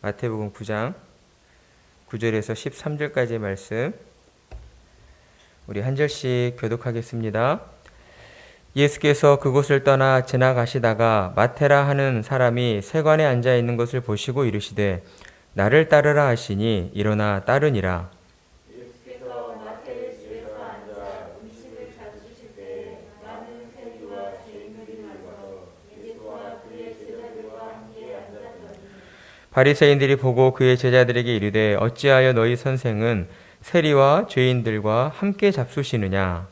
마태복음 9장 9절에서 13절까지의 말씀 우리 한 절씩 교독하겠습니다. 예수께서 그곳을 떠나 지나가시다가 마테라 하는 사람이 세관에 앉아 있는 것을 보시고 이르시되 나를 따르라 하시니 일어나 따르니라. 예수께서 마태의 집에서 앉아 음식을 잡수실 때 많은 세리와 죄인들이 와서 예수와 그의 제자들과 함께 앉았더니 바리새인들이 보고 그의 제자들에게 이르되 어찌하여 너희 선생은 세리와 죄인들과 함께 잡수시느냐.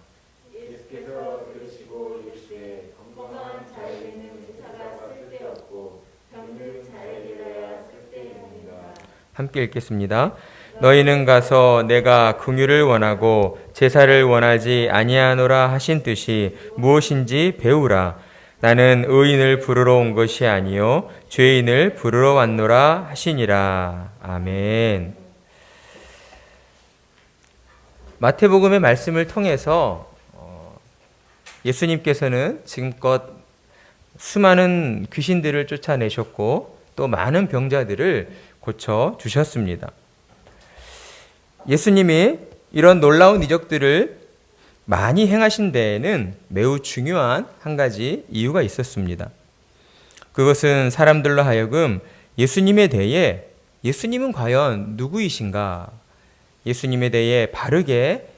예수께서 들으시고 이르시되 건강한 자에게는 의사가 쓸데없고 병든 자에게라야 쓸데있느니라. 함께 읽겠습니다. 너희는 가서 내가 긍휼을 원하고 제사를 원하지 아니하노라 하신 뜻이 무엇인지 배우라. 나는 의인을 부르러 온 것이 아니요 죄인을 부르러 왔노라 하시니라. 아멘. 마태복음의 말씀을 통해서 예수님께서는 지금껏 수많은 귀신들을 쫓아내셨고 또 많은 병자들을 고쳐주셨습니다. 예수님이 이런 놀라운 이적들을 많이 행하신 데에는 매우 중요한 한 가지 이유가 있었습니다. 그것은 사람들로 하여금 예수님에 대해 예수님은 과연 누구이신가? 예수님에 대해 바르게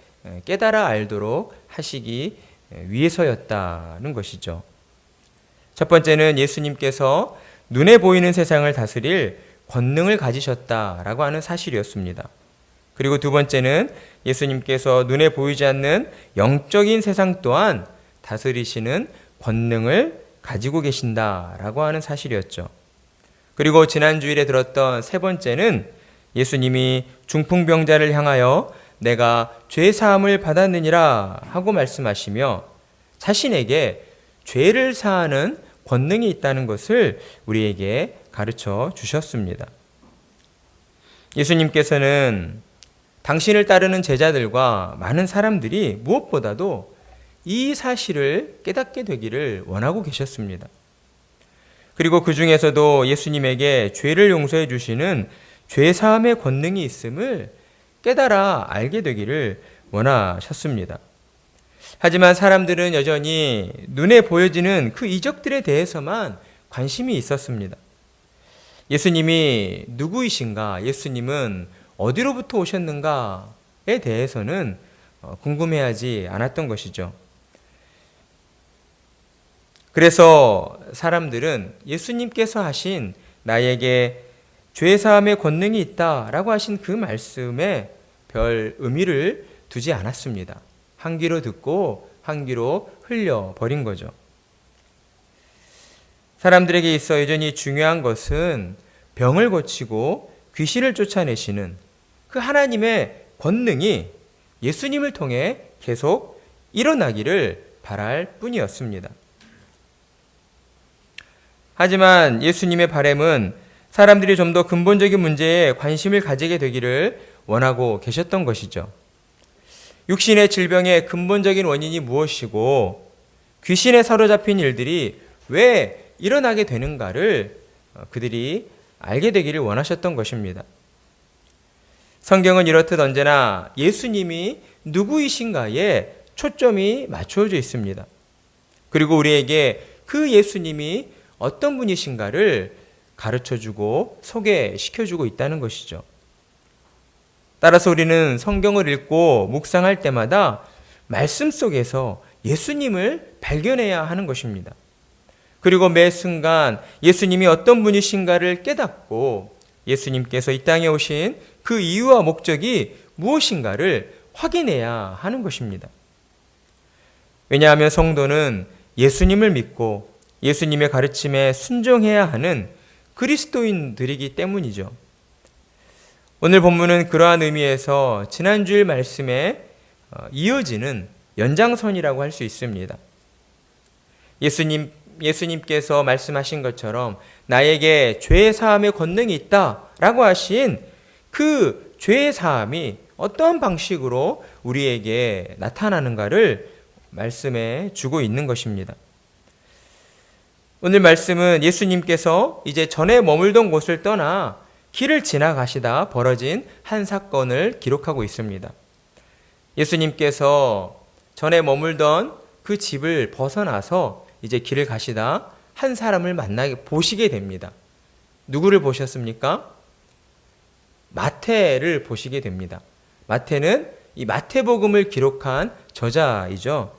깨달아 알도록 하시기 위해서였다는 것이죠. 첫 번째는 예수님께서 눈에 보이는 세상을 다스릴 권능을 가지셨다라고 하는 사실이었습니다. 그리고 두 번째는 예수님께서 눈에 보이지 않는 영적인 세상 또한 다스리시는 권능을 가지고 계신다라고 하는 사실이었죠. 그리고 지난 주일에 들었던 세 번째는 예수님이 중풍병자를 향하여 내가 죄 사함을 받았느니라 하고 말씀하시며 자신에게 죄를 사하는 권능이 있다는 것을 우리에게 가르쳐 주셨습니다. 예수님께서는 당신을 따르는 제자들과 많은 사람들이 무엇보다도 이 사실을 깨닫게 되기를 원하고 계셨습니다. 그리고 그 중에서도 예수님에게 죄를 용서해 주시는 죄사함의 권능이 있음을 깨달아 알게 되기를 원하셨습니다. 하지만 사람들은 여전히 눈에 보여지는 그 이적들에 대해서만 관심이 있었습니다. 예수님이 누구이신가, 예수님은 어디로부터 오셨는가에 대해서는 궁금해하지 않았던 것이죠. 그래서 사람들은 예수님께서 하신 나에게 죄사함의 권능이 있다라고 하신 그 말씀에 별 의미를 두지 않았습니다. 한 귀로 듣고 한 귀로 흘려버린 거죠. 사람들에게 있어 여전히 중요한 것은 병을 고치고 귀신을 쫓아내시는 그 하나님의 권능이 예수님을 통해 계속 일어나기를 바랄 뿐이었습니다. 하지만 예수님의 바람은 사람들이 좀 더 근본적인 문제에 관심을 가지게 되기를 원하고 계셨던 것이죠. 육신의 질병의 근본적인 원인이 무엇이고 귀신에 사로잡힌 일들이 왜 일어나게 되는가를 그들이 알게 되기를 원하셨던 것입니다. 성경은 이렇듯 언제나 예수님이 누구이신가에 초점이 맞춰져 있습니다. 그리고 우리에게 그 예수님이 어떤 분이신가를 가르쳐주고 소개시켜주고 있다는 것이죠. 따라서 우리는 성경을 읽고 묵상할 때마다 말씀 속에서 예수님을 발견해야 하는 것입니다. 그리고 매 순간 예수님이 어떤 분이신가를 깨닫고 예수님께서 이 땅에 오신 그 이유와 목적이 무엇인가를 확인해야 하는 것입니다. 왜냐하면 성도는 예수님을 믿고 예수님의 가르침에 순종해야 하는 그리스도인들이기 때문이죠. 오늘 본문은 그러한 의미에서 지난주일 말씀에 이어지는 연장선이라고 할 수 있습니다. 예수님께서 말씀하신 것처럼 나에게 죄 사함의 권능이 있다라고 하신 그 죄 사함이 어떠한 방식으로 우리에게 나타나는가를 말씀해 주고 있는 것입니다. 오늘 말씀은 예수님께서 이제 전에 머물던 곳을 떠나 길을 지나가시다 벌어진 한 사건을 기록하고 있습니다. 예수님께서 전에 머물던 그 집을 벗어나서 이제 길을 가시다 한 사람을 보시게 됩니다. 누구를 보셨습니까? 마태를 보시게 됩니다. 마태는 이 마태복음을 기록한 저자이죠.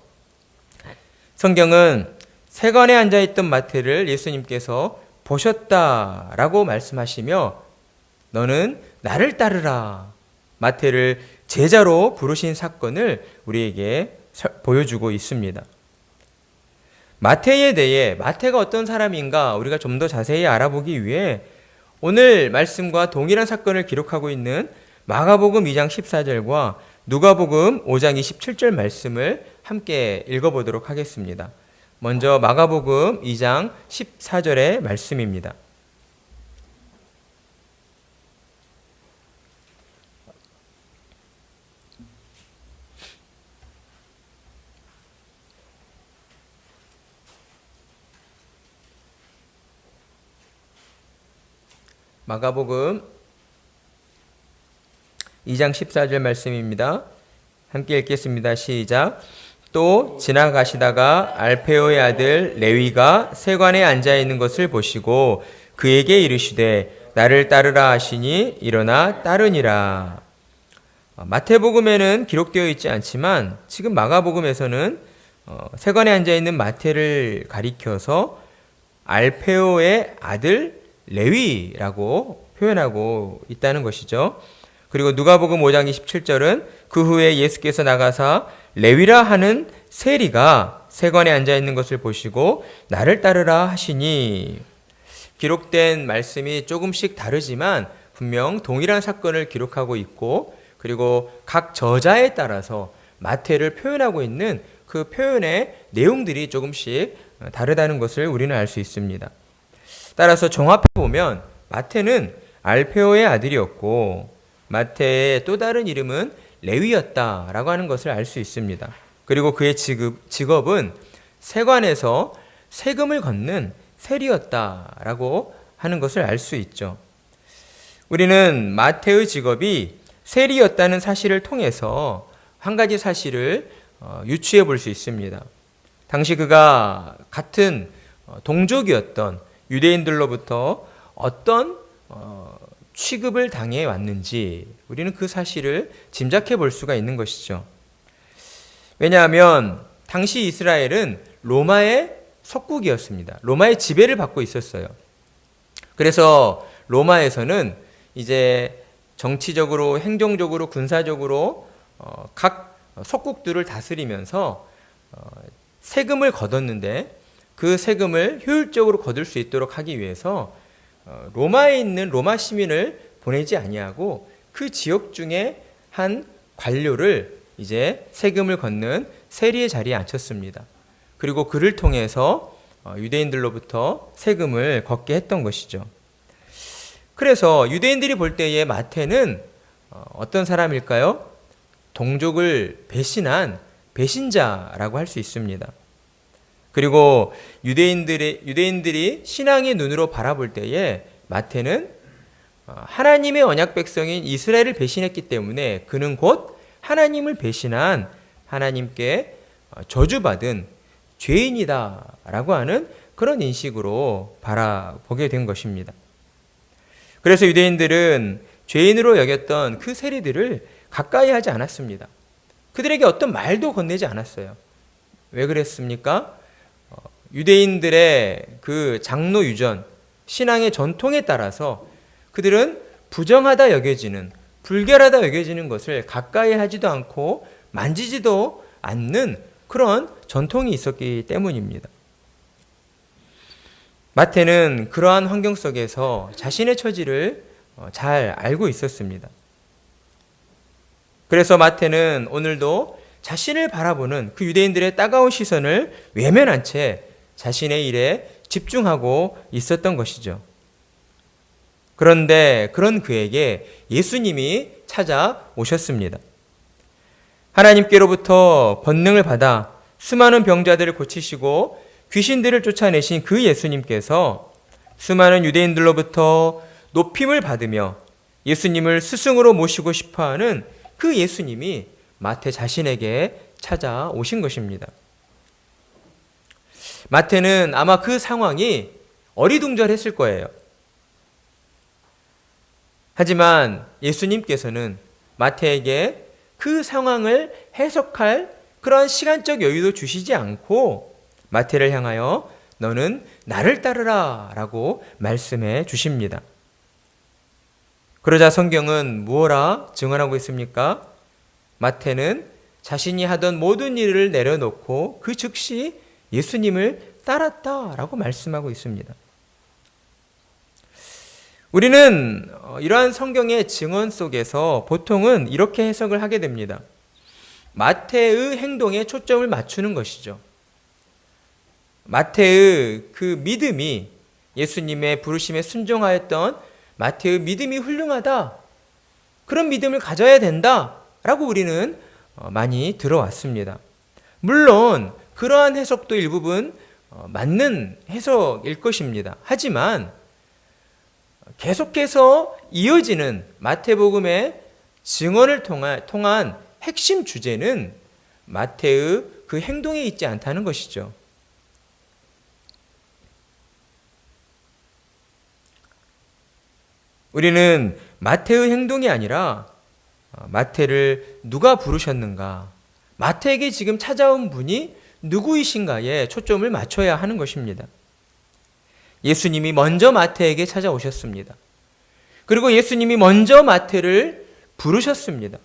성경은 세관에 앉아있던 마태를 예수님께서 보셨다라고 말씀하시며 너는 나를 따르라. 마태를 제자로 부르신 사건을 우리에게 보여주고 있습니다. 마태에 대해 마태가 어떤 사람인가 우리가 좀 더 자세히 알아보기 위해 오늘 말씀과 동일한 사건을 기록하고 있는 마가복음 2장 14절과 누가복음 5장 27절 말씀을 함께 읽어보도록 하겠습니다. 먼저 마가복음 2장 14절의 말씀입니다. 마가복음 2장 14절 말씀입니다. 함께 읽겠습니다. 시작. 또 지나가시다가 알페오의 아들 레위가 세관에 앉아있는 것을 보시고 그에게 이르시되 나를 따르라 하시니 일어나 따르니라. 마태복음에는 기록되어 있지 않지만 지금 마가복음에서는 세관에 앉아있는 마태를 가리켜서 알페오의 아들 레위라고 표현하고 있다는 것이죠. 그리고 누가복음 5장 27절은 그 후에 예수께서 나가사 레위라 하는 세리가 세관에 앉아있는 것을 보시고 나를 따르라 하시니, 기록된 말씀이 조금씩 다르지만 분명 동일한 사건을 기록하고 있고 그리고 각 저자에 따라서 마태를 표현하고 있는 그 표현의 내용들이 조금씩 다르다는 것을 우리는 알 수 있습니다. 따라서 종합해보면 마태는 알페오의 아들이었고 마태의 또 다른 이름은 레위였다라고 하는 것을 알 수 있습니다. 그리고 그의 직업은 세관에서 세금을 걷는 세리였다라고 하는 것을 알 수 있죠. 우리는 마태의 직업이 세리였다는 사실을 통해서 한 가지 사실을 유추해 볼 수 있습니다. 당시 그가 같은 동족이었던 유대인들로부터 어떤 취급을 당해 왔는지 우리는 그 사실을 짐작해 볼 수가 있는 것이죠. 왜냐하면 당시 이스라엘은 로마의 속국이었습니다. 로마의 지배를 받고 있었어요. 그래서 로마에서는 이제 정치적으로, 행정적으로, 군사적으로 각 속국들을 다스리면서 세금을 걷었는데 그 세금을 효율적으로 거둘 수 있도록 하기 위해서 로마에 있는 로마 시민을 보내지 아니하고 그 지역 중에 한 관료를 이제 세금을 걷는 세리의 자리에 앉혔습니다. 그리고 그를 통해서 유대인들로부터 세금을 걷게 했던 것이죠. 그래서 유대인들이 볼 때에 마태는 어떤 사람일까요? 동족을 배신한 배신자라고 할 수 있습니다. 그리고 유대인들이 신앙의 눈으로 바라볼 때에 마태는 하나님의 언약 백성인 이스라엘을 배신했기 때문에 그는 곧 하나님을 배신한, 하나님께 저주받은 죄인이다라고 하는 그런 인식으로 바라보게 된 것입니다. 그래서 유대인들은 죄인으로 여겼던 그 세리들을 가까이 하지 않았습니다. 그들에게 어떤 말도 건네지 않았어요. 왜 그랬습니까? 유대인들의 그 장로 유전, 신앙의 전통에 따라서 그들은 부정하다 여겨지는, 불결하다 여겨지는 것을 가까이 하지도 않고 만지지도 않는 그런 전통이 있었기 때문입니다. 마태는 그러한 환경 속에서 자신의 처지를 잘 알고 있었습니다. 그래서 마태는 오늘도 자신을 바라보는 그 유대인들의 따가운 시선을 외면한 채 자신의 일에 집중하고 있었던 것이죠. 그런데 그런 그에게 예수님이 찾아오셨습니다. 하나님께로부터 권능을 받아 수많은 병자들을 고치시고 귀신들을 쫓아내신 그 예수님께서 수많은 유대인들로부터 높임을 받으며 예수님을 스승으로 모시고 싶어하는 그 예수님이 마태 자신에게 찾아오신 것입니다. 마태는 아마 그 상황이 어리둥절했을 거예요. 하지만 예수님께서는 마태에게 그 상황을 해석할 그런 시간적 여유도 주시지 않고 마태를 향하여 너는 나를 따르라 라고 말씀해 주십니다. 그러자 성경은 무엇라 증언하고 있습니까? 마태는 자신이 하던 모든 일을 내려놓고 그 즉시 예수님을 따랐다라고 말씀하고 있습니다. 우리는 이러한 성경의 증언 속에서 보통은 이렇게 해석을 하게 됩니다. 마태의 행동에 초점을 맞추는 것이죠. 마태의 그 믿음이 예수님의 부르심에 순종하였던 마태의 믿음이 훌륭하다. 그런 믿음을 가져야 된다라고 우리는 많이 들어왔습니다. 물론 그러한 해석도 일부분 맞는 해석일 것입니다. 하지만 계속해서 이어지는 마태복음의 증언을 통한 핵심 주제는 마태의 그 행동에 있지 않다는 것이죠. 우리는 마태의 행동이 아니라 마태를 누가 부르셨는가, 마태에게 지금 찾아온 분이 누구이신가에 초점을 맞춰야 하는 것입니다. 예수님이 먼저 마태에게 찾아오셨습니다. 그리고 예수님이 먼저 마태를 부르셨습니다.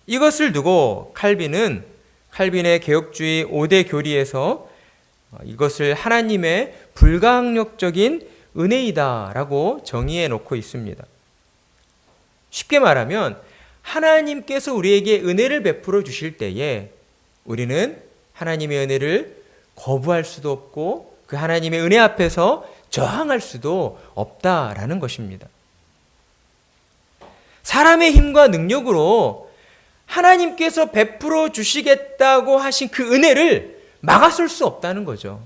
이것을 두고 칼빈의 개혁주의 5대 교리에서 이것을 하나님의 불가항력적인 은혜이다라고 정의해 놓고 있습니다. 쉽게 말하면 하나님께서 우리에게 은혜를 베풀어 주실 때에 우리는 하나님의 은혜를 거부할 수도 없고 그 하나님의 은혜 앞에서 저항할 수도 없다라는 것입니다. 사람의 힘과 능력으로 하나님께서 베풀어 주시겠다고 하신 그 은혜를 막아설 수 없다는 거죠.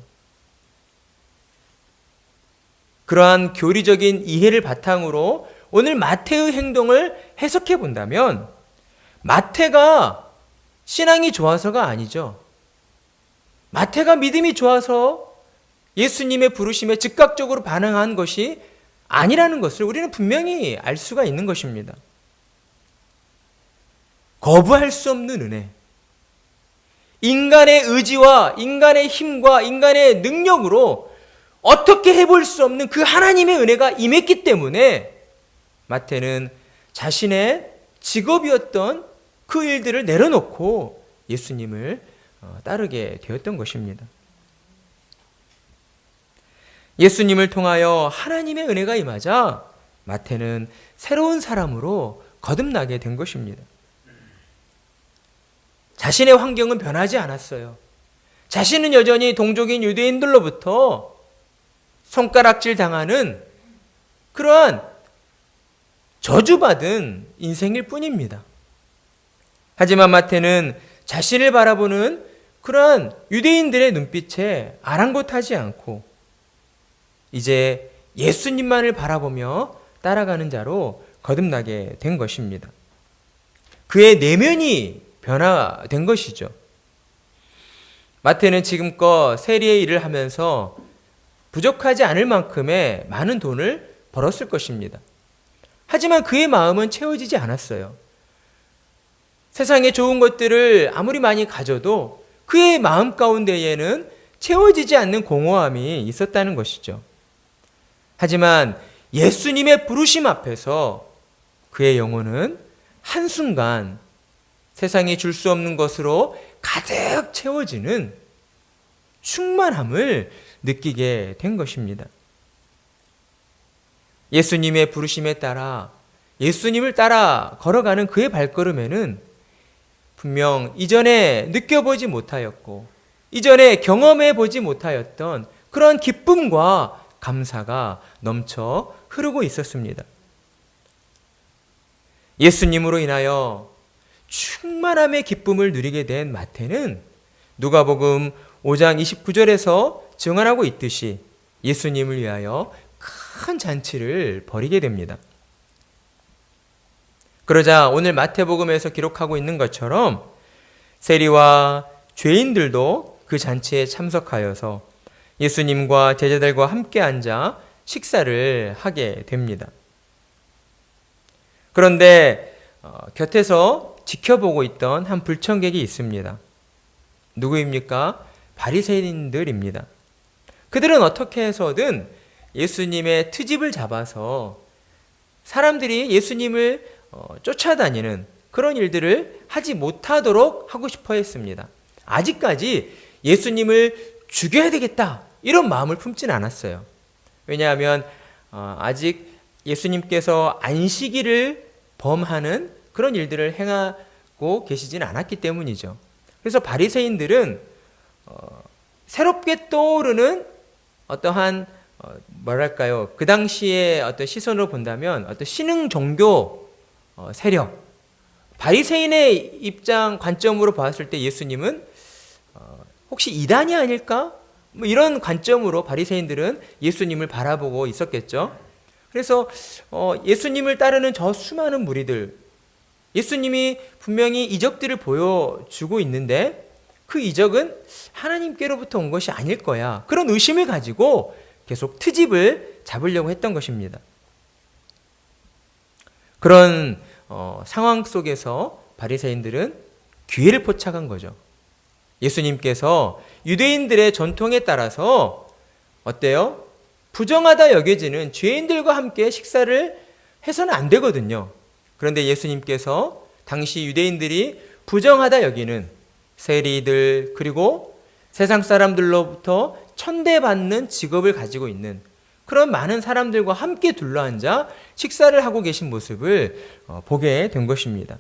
그러한 교리적인 이해를 바탕으로 오늘 마태의 행동을 해석해 본다면 마태가 신앙이 좋아서가 아니죠. 마태가 믿음이 좋아서 예수님의 부르심에 즉각적으로 반응한 것이 아니라는 것을 우리는 분명히 알 수가 있는 것입니다. 거부할 수 없는 은혜. 인간의 의지와 인간의 힘과 인간의 능력으로 어떻게 해볼 수 없는 그 하나님의 은혜가 임했기 때문에 마태는 자신의 직업이었던 그 일들을 내려놓고 예수님을 따르게 되었던 것입니다. 예수님을 통하여 하나님의 은혜가 임하자 마태는 새로운 사람으로 거듭나게 된 것입니다. 자신의 환경은 변하지 않았어요. 자신은 여전히 동족인 유대인들로부터 손가락질 당하는 그러한 저주받은 인생일 뿐입니다. 하지만 마태는 자신을 바라보는 그러한 유대인들의 눈빛에 아랑곳하지 않고 이제 예수님만을 바라보며 따라가는 자로 거듭나게 된 것입니다. 그의 내면이 변화된 것이죠. 마태는 지금껏 세리의 일을 하면서 부족하지 않을 만큼의 많은 돈을 벌었을 것입니다. 하지만 그의 마음은 채워지지 않았어요. 세상의 좋은 것들을 아무리 많이 가져도 그의 마음 가운데에는 채워지지 않는 공허함이 있었다는 것이죠. 하지만 예수님의 부르심 앞에서 그의 영혼은 한순간 세상이 줄 수 없는 것으로 가득 채워지는 충만함을 느끼게 된 것입니다. 예수님의 부르심에 따라 예수님을 따라 걸어가는 그의 발걸음에는 분명 이전에 느껴보지 못하였고 이전에 경험해 보지 못하였던 그런 기쁨과 감사가 넘쳐 흐르고 있었습니다. 예수님으로 인하여 충만함의 기쁨을 누리게 된 마태는 누가복음 5장 29절에서 증언하고 있듯이 예수님을 위하여 큰 잔치를 벌이게 됩니다. 그러자 오늘 마태복음에서 기록하고 있는 것처럼 세리와 죄인들도 그 잔치에 참석하여서 예수님과 제자들과 함께 앉아 식사를 하게 됩니다. 그런데 곁에서 지켜보고 있던 한 불청객이 있습니다. 누구입니까? 바리새인들입니다. 그들은 어떻게 해서든 예수님의 트집을 잡아서 사람들이 예수님을 쫓아다니는 그런 일들을 하지 못하도록 하고 싶어 했습니다. 아직까지 예수님을 죽여야 되겠다 이런 마음을 품진 않았어요. 왜냐하면 아직 예수님께서 안식일을 범하는 그런 일들을 행하고 계시진 않았기 때문이죠. 그래서 바리새인들은 새롭게 떠오르는 어떠한 뭐랄까요, 그 당시에 어떤 시선으로 본다면 어떤 신흥 종교 세력, 바리새인의 입장 관점으로 봤을 때 예수님은 혹시 이단이 아닐까? 뭐 이런 관점으로 바리새인들은 예수님을 바라보고 있었겠죠. 그래서 예수님을 따르는 저 수많은 무리들, 예수님이 분명히 이적들을 보여주고 있는데 그 이적은 하나님께로부터 온 것이 아닐 거야. 그런 의심을 가지고 계속 트집을 잡으려고 했던 것입니다. 그런 상황 속에서 바리새인들은 기회를 포착한 거죠. 예수님께서 유대인들의 전통에 따라서 어때요? 부정하다 여겨지는 죄인들과 함께 식사를 해서는 안 되거든요. 그런데 예수님께서 당시 유대인들이 부정하다 여기는 세리들 그리고 세상 사람들로부터 천대받는 직업을 가지고 있는 그런 많은 사람들과 함께 둘러앉아 식사를 하고 계신 모습을 보게 된 것입니다.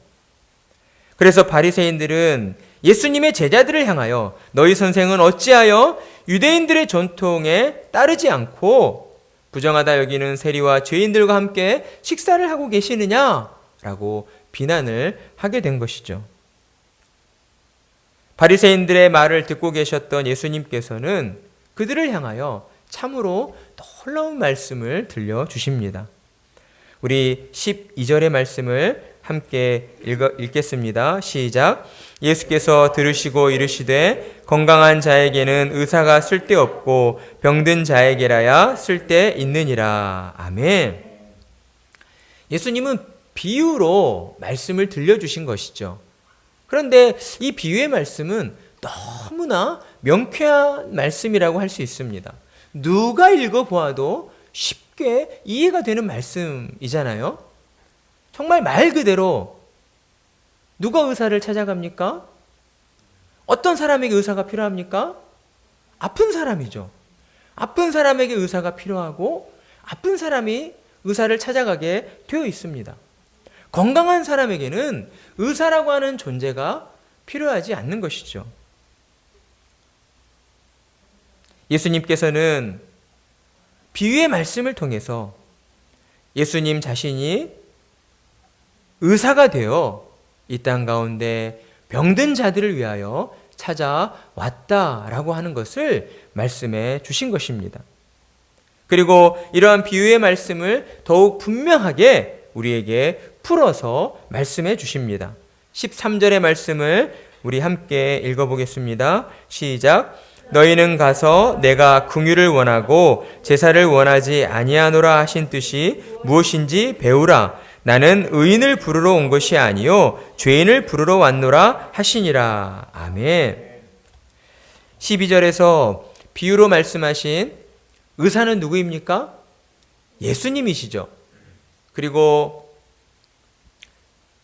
그래서 바리새인들은 예수님의 제자들을 향하여 너희 선생은 어찌하여 유대인들의 전통에 따르지 않고 부정하다 여기는 세리와 죄인들과 함께 식사를 하고 계시느냐라고 비난을 하게 된 것이죠. 바리새인들의 말을 듣고 계셨던 예수님께서는 그들을 향하여 참으로 놀라운 말씀을 들려주십니다. 우리 12절의 말씀을 함께 읽겠습니다. 시작. 예수께서 들으시고 이르시되 건강한 자에게는 의사가 쓸데없고 병든 자에게라야 쓸데있느니라. 아멘. 예수님은 비유로 말씀을 들려주신 것이죠. 그런데 이 비유의 말씀은 너무나 명쾌한 말씀이라고 할 수 있습니다. 누가 읽어보아도 쉽게 이해가 되는 말씀이잖아요. 정말 말 그대로 누가 의사를 찾아갑니까? 어떤 사람에게 의사가 필요합니까? 아픈 사람이죠. 아픈 사람에게 의사가 필요하고 아픈 사람이 의사를 찾아가게 되어 있습니다. 건강한 사람에게는 의사라고 하는 존재가 필요하지 않는 것이죠. 예수님께서는 비유의 말씀을 통해서 예수님 자신이 의사가 되어 이 땅 가운데 병든 자들을 위하여 찾아왔다라고 하는 것을 말씀해 주신 것입니다. 그리고 이러한 비유의 말씀을 더욱 분명하게 우리에게 풀어서 말씀해 주십니다. 13절의 말씀을 우리 함께 읽어보겠습니다. 시작. 너희는 가서 내가 긍휼을 원하고 제사를 원하지 아니하노라 하신 뜻이 무엇인지 배우라. 나는 의인을 부르러 온 것이 아니요 죄인을 부르러 왔노라 하시니라. 아멘. 12절에서 비유로 말씀하신 의사는 누구입니까? 예수님이시죠. 그리고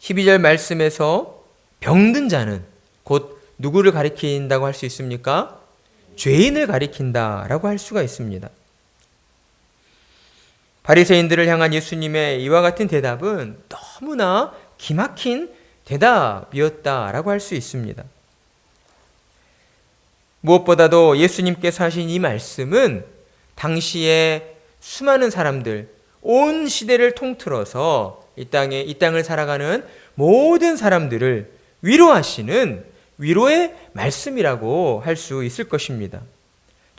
12절 말씀에서 병든 자는 곧 누구를 가리킨다고 할 수 있습니까? 죄인을 가리킨다라고 할 수가 있습니다. 바리새인들을 향한 예수님의 이와 같은 대답은 너무나 기막힌 대답이었다라고 할 수 있습니다. 무엇보다도 예수님께서 하신 이 말씀은 당시에 수많은 사람들, 온 시대를 통틀어서 이 땅을 살아가는 모든 사람들을 위로하시는 위로의 말씀이라고 할 수 있을 것입니다.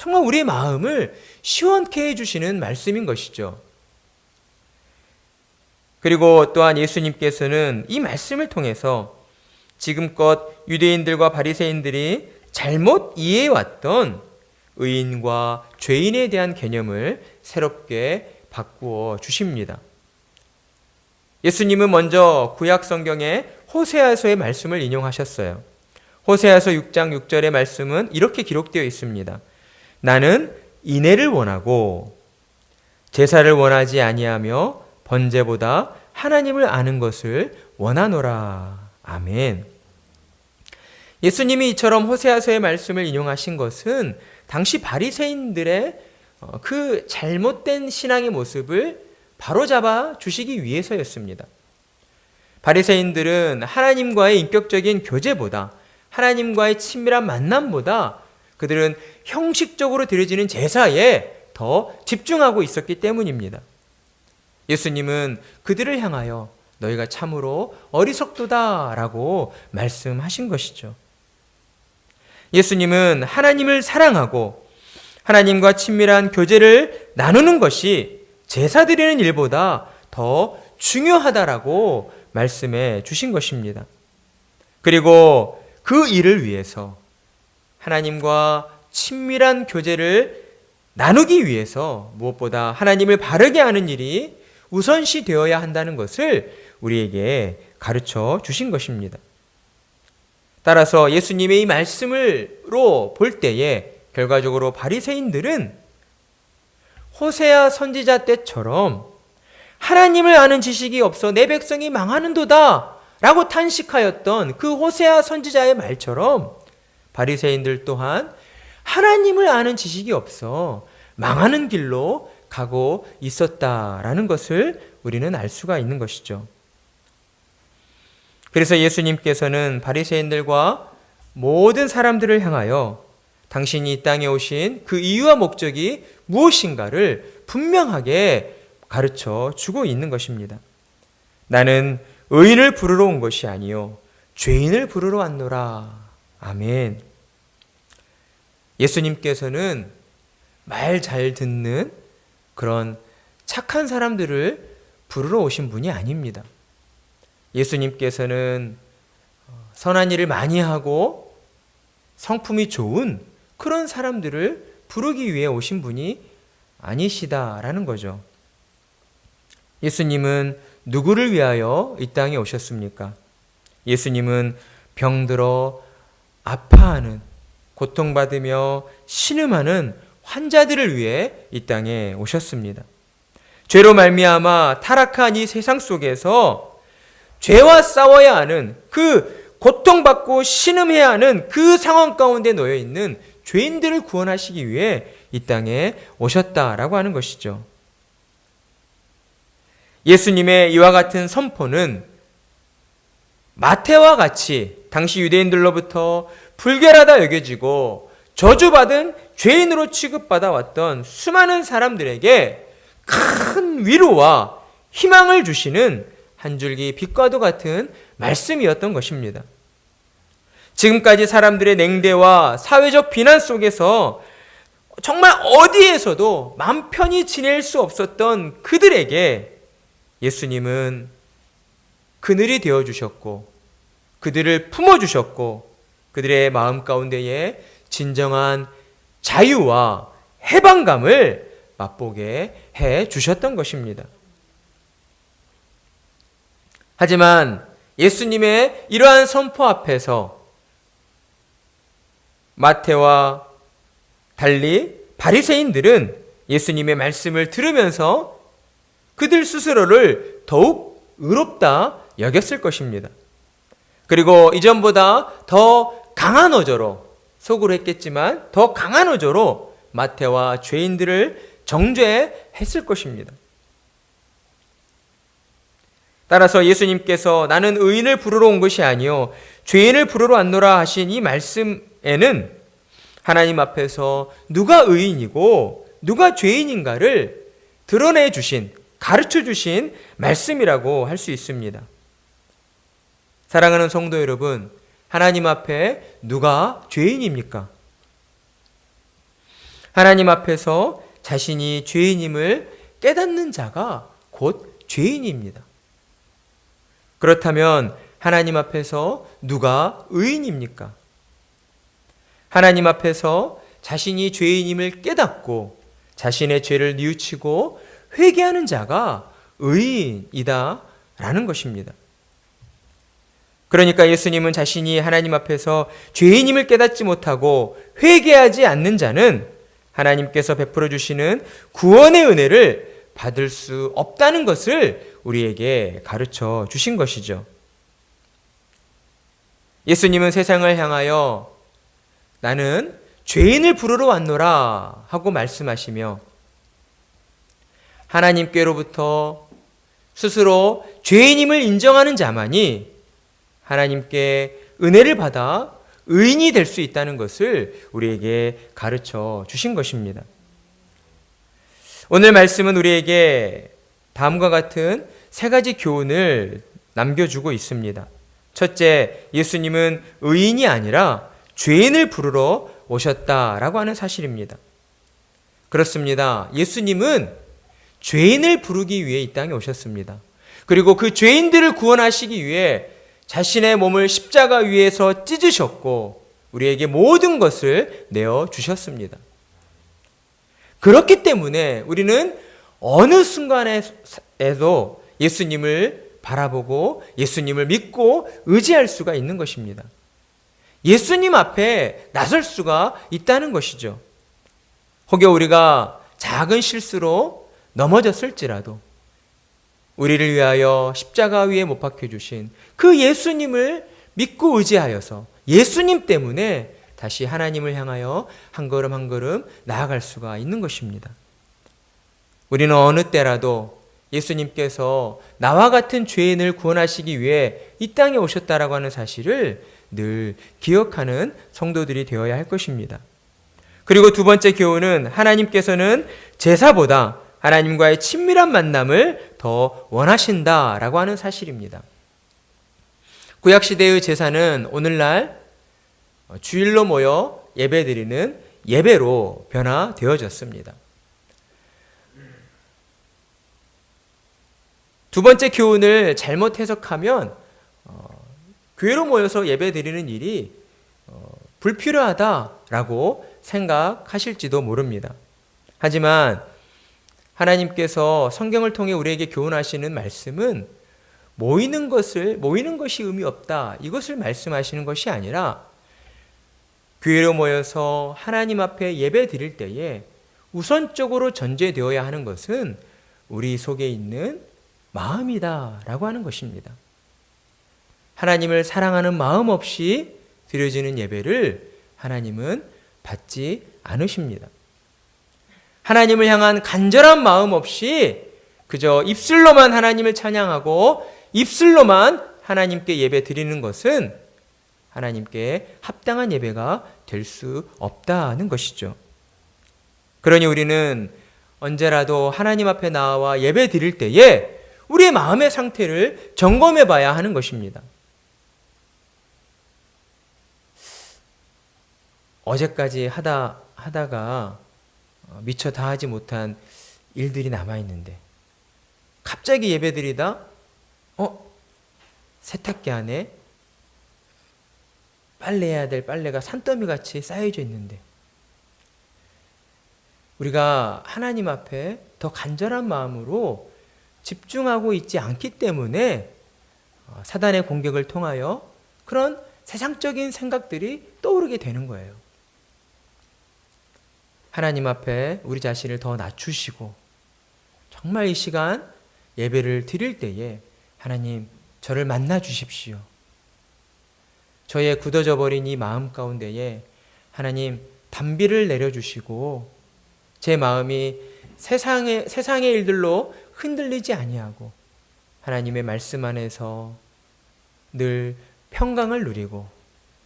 정말 우리의 마음을 시원케 해주시는 말씀인 것이죠. 그리고 또한 예수님께서는 이 말씀을 통해서 지금껏 유대인들과 바리새인들이 잘못 이해해왔던 의인과 죄인에 대한 개념을 새롭게 바꾸어 주십니다. 예수님은 먼저 구약 성경의 호세아서의 말씀을 인용하셨어요. 호세아서 6장 6절의 말씀은 이렇게 기록되어 있습니다. 나는 인애를 원하고 제사를 원하지 아니하며 번제보다 하나님을 아는 것을 원하노라. 아멘. 예수님이 이처럼 호세아서의 말씀을 인용하신 것은 당시 바리새인들의 그 잘못된 신앙의 모습을 바로잡아 주시기 위해서였습니다. 바리새인들은 하나님과의 인격적인 교제보다, 하나님과의 친밀한 만남보다 그들은 형식적으로 드려지는 제사에 더 집중하고 있었기 때문입니다. 예수님은 그들을 향하여 너희가 참으로 어리석도다라고 말씀하신 것이죠. 예수님은 하나님을 사랑하고 하나님과 친밀한 교제를 나누는 것이 제사 드리는 일보다 더 중요하다라고 말씀해 주신 것입니다. 그리고 그 일을 위해서 하나님과 친밀한 교제를 나누기 위해서 무엇보다 하나님을 바르게 아는 일이 우선시 되어야 한다는 것을 우리에게 가르쳐 주신 것입니다. 따라서 예수님의 이 말씀으로 볼 때에 결과적으로 바리새인들은 호세아 선지자 때처럼 하나님을 아는 지식이 없어 내 백성이 망하는도다 라고 탄식하였던 그 호세아 선지자의 말처럼 바리새인들 또한 하나님을 아는 지식이 없어 망하는 길로 가고 있었다라는 것을 우리는 알 수가 있는 것이죠. 그래서 예수님께서는 바리새인들과 모든 사람들을 향하여 당신이 이 땅에 오신 그 이유와 목적이 무엇인가를 분명하게 가르쳐 주고 있는 것입니다. 나는 의인을 부르러 온 것이 아니요 죄인을 부르러 왔노라. 아멘. 예수님께서는 말 잘 듣는 그런 착한 사람들을 부르러 오신 분이 아닙니다. 예수님께서는 선한 일을 많이 하고 성품이 좋은 그런 사람들을 부르기 위해 오신 분이 아니시다라는 거죠. 예수님은 누구를 위하여 이 땅에 오셨습니까? 예수님은 병들어 아파하는, 고통받으며 신음하는 환자들을 위해 이 땅에 오셨습니다. 죄로 말미암아 타락한 이 세상 속에서 죄와 싸워야 하는, 그 고통받고 신음해야 하는 그 상황 가운데 놓여 있는 죄인들을 구원하시기 위해 이 땅에 오셨다라고 하는 것이죠. 예수님의 이와 같은 선포는 마태와 같이 당시 유대인들로부터 불결하다 여겨지고 저주받은 죄인으로 취급받아 왔던 수많은 사람들에게 큰 위로와 희망을 주시는 한 줄기 빛과도 같은 말씀이었던 것입니다. 지금까지 사람들의 냉대와 사회적 비난 속에서 정말 어디에서도 맘 편히 지낼 수 없었던 그들에게 예수님은 그늘이 되어주셨고 그들을 품어주셨고 그들의 마음 가운데에 진정한 자유와 해방감을 맛보게 해 주셨던 것입니다. 하지만 예수님의 이러한 선포 앞에서 마태와 달리 바리새인들은 예수님의 말씀을 들으면서 그들 스스로를 더욱 의롭다 여겼을 것입니다. 그리고 이전보다 더 강한 어조로, 속으로 했겠지만 더 강한 어조로 마태와 죄인들을 정죄했을 것입니다. 따라서 예수님께서 나는 의인을 부르러 온 것이 아니요 죄인을 부르러 왔노라 하신 이 말씀에는 하나님 앞에서 누가 의인이고 누가 죄인인가를 드러내 주신, 가르쳐 주신 말씀이라고 할 수 있습니다. 사랑하는 성도 여러분, 하나님 앞에 누가 죄인입니까? 하나님 앞에서 자신이 죄인임을 깨닫는 자가 곧 죄인입니다. 그렇다면 하나님 앞에서 누가 의인입니까? 하나님 앞에서 자신이 죄인임을 깨닫고 자신의 죄를 뉘우치고 회개하는 자가 의인이다라는 것입니다. 그러니까 예수님은 자신이 하나님 앞에서 죄인임을 깨닫지 못하고 회개하지 않는 자는 하나님께서 베풀어 주시는 구원의 은혜를 받을 수 없다는 것을 우리에게 가르쳐 주신 것이죠. 예수님은 세상을 향하여 나는 죄인을 부르러 왔노라 하고 말씀하시며 하나님께로부터 스스로 죄인임을 인정하는 자만이 하나님께 은혜를 받아 의인이 될 수 있다는 것을 우리에게 가르쳐 주신 것입니다. 오늘 말씀은 우리에게 다음과 같은 세 가지 교훈을 남겨주고 있습니다. 첫째, 예수님은 의인이 아니라 죄인을 부르러 오셨다라고 하는 사실입니다. 그렇습니다. 예수님은 죄인을 부르기 위해 이 땅에 오셨습니다. 그리고 그 죄인들을 구원하시기 위해 자신의 몸을 십자가 위에서 찢으셨고 우리에게 모든 것을 내어주셨습니다. 그렇기 때문에 우리는 어느 순간에도 예수님을 바라보고 예수님을 믿고 의지할 수가 있는 것입니다. 예수님 앞에 나설 수가 있다는 것이죠. 혹여 우리가 작은 실수로 넘어졌을지라도 우리를 위하여 십자가 위에 못 박혀주신 그 예수님을 믿고 의지하여서 예수님 때문에 다시 하나님을 향하여 한 걸음 한 걸음 나아갈 수가 있는 것입니다. 우리는 어느 때라도 예수님께서 나와 같은 죄인을 구원하시기 위해 이 땅에 오셨다라고 하는 사실을 늘 기억하는 성도들이 되어야 할 것입니다. 그리고 두 번째 교훈은 하나님께서는 제사보다 하나님과의 친밀한 만남을 더 원하신다라고 하는 사실입니다. 구약시대의 제사는 오늘날 주일로 모여 예배드리는 예배로 변화되어졌습니다. 두 번째 교훈을 잘못 해석하면 교회로 모여서 예배드리는 일이 불필요하다라고 생각하실지도 모릅니다. 하지만 하나님께서 성경을 통해 우리에게 교훈하시는 말씀은 모이는 것이 의미 없다, 이것을 말씀하시는 것이 아니라 교회로 모여서 하나님 앞에 예배 드릴 때에 우선적으로 전제되어야 하는 것은 우리 속에 있는 마음이다라고 하는 것입니다. 하나님을 사랑하는 마음 없이 드려지는 예배를 하나님은 받지 않으십니다. 하나님을 향한 간절한 마음 없이 그저 입술로만 하나님을 찬양하고 입술로만 하나님께 예배 드리는 것은 하나님께 합당한 예배가 될 수 없다는 것이죠. 그러니 우리는 언제라도 하나님 앞에 나와 예배 드릴 때에 우리의 마음의 상태를 점검해 봐야 하는 것입니다. 어제까지 하다가 미처 다 하지 못한 일들이 남아있는데 갑자기 예배드리다 세탁기 안에 빨래해야 될 빨래가 산더미같이 쌓여져 있는데 우리가 하나님 앞에 더 간절한 마음으로 집중하고 있지 않기 때문에 사단의 공격을 통하여 그런 세상적인 생각들이 떠오르게 되는 거예요. 하나님 앞에 우리 자신을 더 낮추시고 정말 이 시간 예배를 드릴 때에 하나님 저를 만나 주십시오. 저의 굳어져 버린 이 마음 가운데에 하나님 단비를 내려주시고 제 마음이 세상의 일들로 흔들리지 아니하고 하나님의 말씀 안에서 늘 평강을 누리고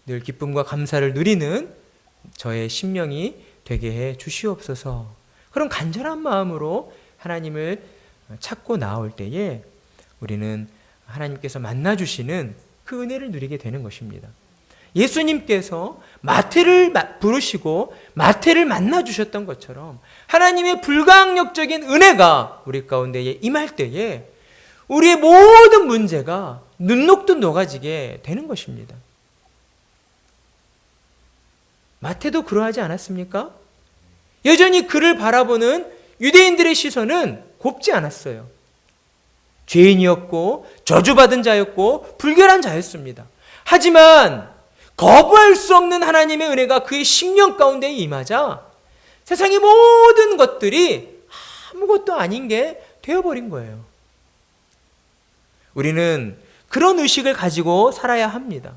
늘 기쁨과 감사를 누리는 저의 심령이 되게 해 주시옵소서. 그런 간절한 마음으로 하나님을 찾고 나올 때에 우리는 하나님께서 만나주시는 그 은혜를 누리게 되는 것입니다. 예수님께서 마태를 부르시고 마태를 만나주셨던 것처럼 하나님의 불가항력적인 은혜가 우리 가운데에 임할 때에 우리의 모든 문제가 눈 녹듯 녹아지게 되는 것입니다. 마태도 그러하지 않았습니까? 여전히 그를 바라보는 유대인들의 시선은 곱지 않았어요. 죄인이었고 저주받은 자였고 불결한 자였습니다. 하지만 거부할 수 없는 하나님의 은혜가 그의 심령 가운데 임하자 세상의 모든 것들이 아무것도 아닌 게 되어버린 거예요. 우리는 그런 의식을 가지고 살아야 합니다.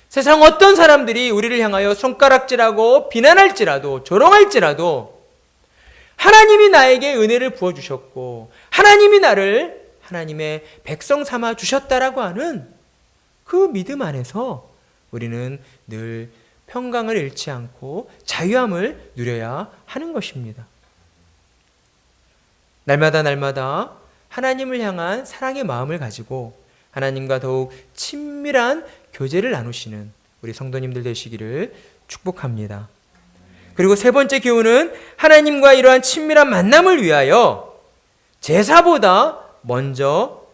세상 어떤 사람들이 우리를 향하여 손가락질하고 비난할지라도 조롱할지라도 하나님이 나에게 은혜를 부어주셨고 하나님이 나를 하나님의 백성 삼아 주셨다라고 하는 그 믿음 안에서 우리는 늘 평강을 잃지 않고 자유함을 누려야 하는 것입니다. 날마다 하나님을 향한 사랑의 마음을 가지고 하나님과 더욱 친밀한 교제를 나누시는 우리 성도님들 되시기를 축복합니다. 그리고 세 번째 교훈은 하나님과 이러한 친밀한 만남을 위하여 제사보다 먼저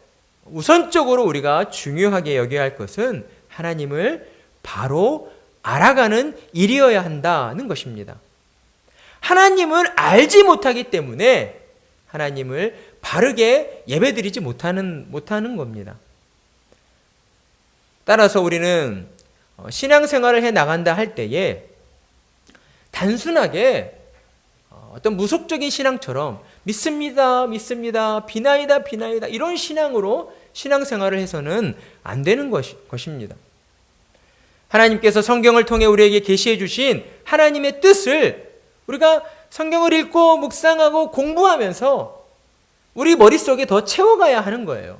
우선적으로 우리가 중요하게 여겨야 할 것은 하나님을 바로 알아가는 일이어야 한다는 것입니다. 하나님을 알지 못하기 때문에 하나님을 바르게 예배드리지 못하는 겁니다. 따라서 우리는 신앙생활을 해 나간다 할 때에 단순하게 어떤 무속적인 신앙처럼 믿습니다, 비나이다 이런 신앙으로 신앙생활을 해서는 안 되는 것입니다. 하나님께서 성경을 통해 우리에게 계시해 주신 하나님의 뜻을 우리가 성경을 읽고 묵상하고 공부하면서 우리 머릿속에 더 채워가야 하는 거예요.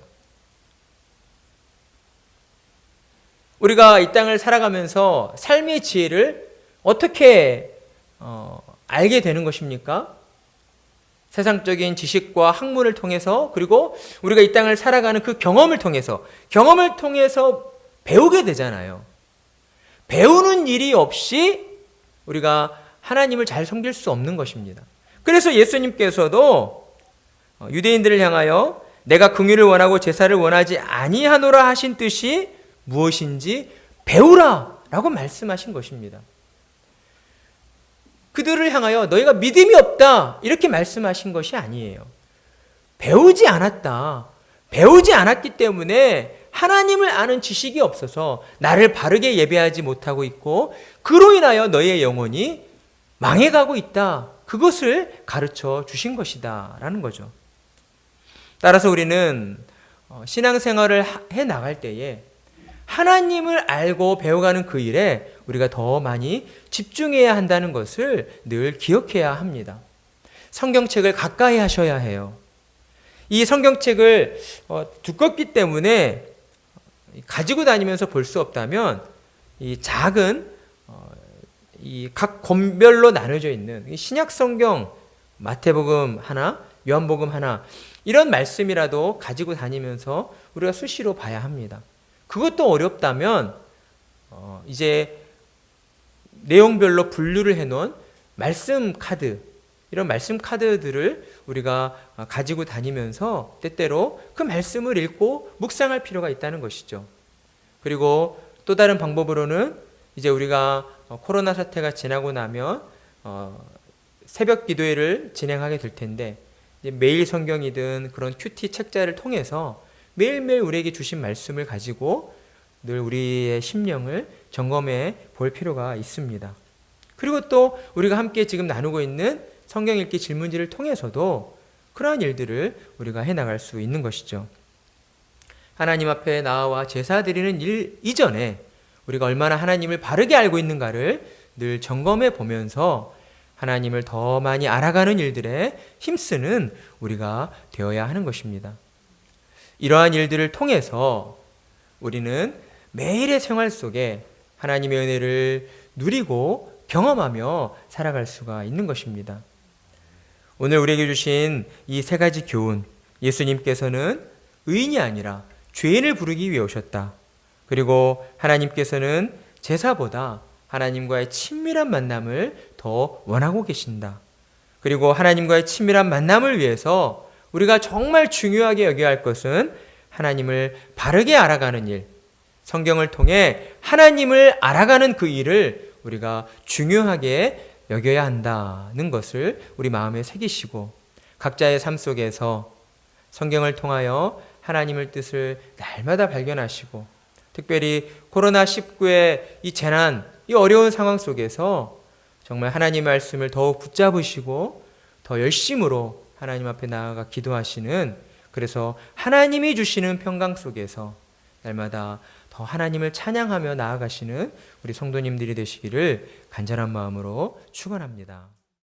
우리가 이 땅을 살아가면서 삶의 지혜를 어떻게 알게 되는 것입니까? 세상적인 지식과 학문을 통해서 그리고 우리가 이 땅을 살아가는 그 경험을 통해서 배우게 되잖아요. 배우는 일이 없이 우리가 하나님을 잘 섬길 수 없는 것입니다. 그래서 예수님께서도 유대인들을 향하여 내가 긍휼을 원하고 제사를 원하지 아니하노라 하신 뜻이 무엇인지 배우라 라고 말씀하신 것입니다. 그들을 향하여 너희가 믿음이 없다 이렇게 말씀하신 것이 아니에요. 배우지 않았기 때문에 하나님을 아는 지식이 없어서 나를 바르게 예배하지 못하고 있고 그로 인하여 너희의 영혼이 망해가고 있다. 그것을 가르쳐 주신 것이다 라는 거죠. 따라서 우리는 신앙생활을 해 나갈 때에 하나님을 알고 배워가는 그 일에 우리가 더 많이 집중해야 한다는 것을 늘 기억해야 합니다. 성경책을 가까이 하셔야 해요. 이 성경책을 두껍기 때문에 가지고 다니면서 볼 수 없다면 이 작은 이 각 권별로 나눠져 있는 신약 성경 마태복음 하나, 요한복음 하나 이런 말씀이라도 가지고 다니면서 우리가 수시로 봐야 합니다. 그것도 어렵다면 이제 내용별로 분류를 해놓은 말씀 카드 이런 말씀 카드들을 우리가 가지고 다니면서 때때로 그 말씀을 읽고 묵상할 필요가 있다는 것이죠. 그리고 또 다른 방법으로는 이제 우리가 코로나 사태가 지나고 나면 새벽 기도회를 진행하게 될 텐데 이제 매일 성경이든 그런 큐티 책자를 통해서 매일매일 우리에게 주신 말씀을 가지고 늘 우리의 심령을 점검해 볼 필요가 있습니다. 그리고 또 우리가 함께 지금 나누고 있는 성경 읽기 질문지를 통해서도 그러한 일들을 우리가 해나갈 수 있는 것이죠. 하나님 앞에 나와 제사 드리는 일 이전에 우리가 얼마나 하나님을 바르게 알고 있는가를 늘 점검해 보면서 하나님을 더 많이 알아가는 일들에 힘쓰는 우리가 되어야 하는 것입니다. 이러한 일들을 통해서 우리는 매일의 생활 속에 하나님의 은혜를 누리고 경험하며 살아갈 수가 있는 것입니다. 오늘 우리에게 주신 이 세 가지 교훈, 예수님께서는 의인이 아니라 죄인을 부르기 위해 오셨다. 그리고 하나님께서는 제사보다 하나님과의 친밀한 만남을 더 원하고 계신다. 그리고 하나님과의 친밀한 만남을 위해서 우리가 정말 중요하게 여겨야 할 것은 하나님을 바르게 알아가는 일, 성경을 통해 하나님을 알아가는 그 일을 우리가 중요하게 여겨야 한다는 것을 우리 마음에 새기시고 각자의 삶 속에서 성경을 통하여 하나님의 뜻을 날마다 발견하시고 특별히 코로나19의 이 재난, 이 어려운 상황 속에서 정말 하나님의 말씀을 더욱 붙잡으시고 더 열심으로 하나님 앞에 나아가 기도하시는, 그래서 하나님이 주시는 평강 속에서 날마다 더 하나님을 찬양하며 나아가시는 우리 성도님들이 되시기를 간절한 마음으로 축원합니다.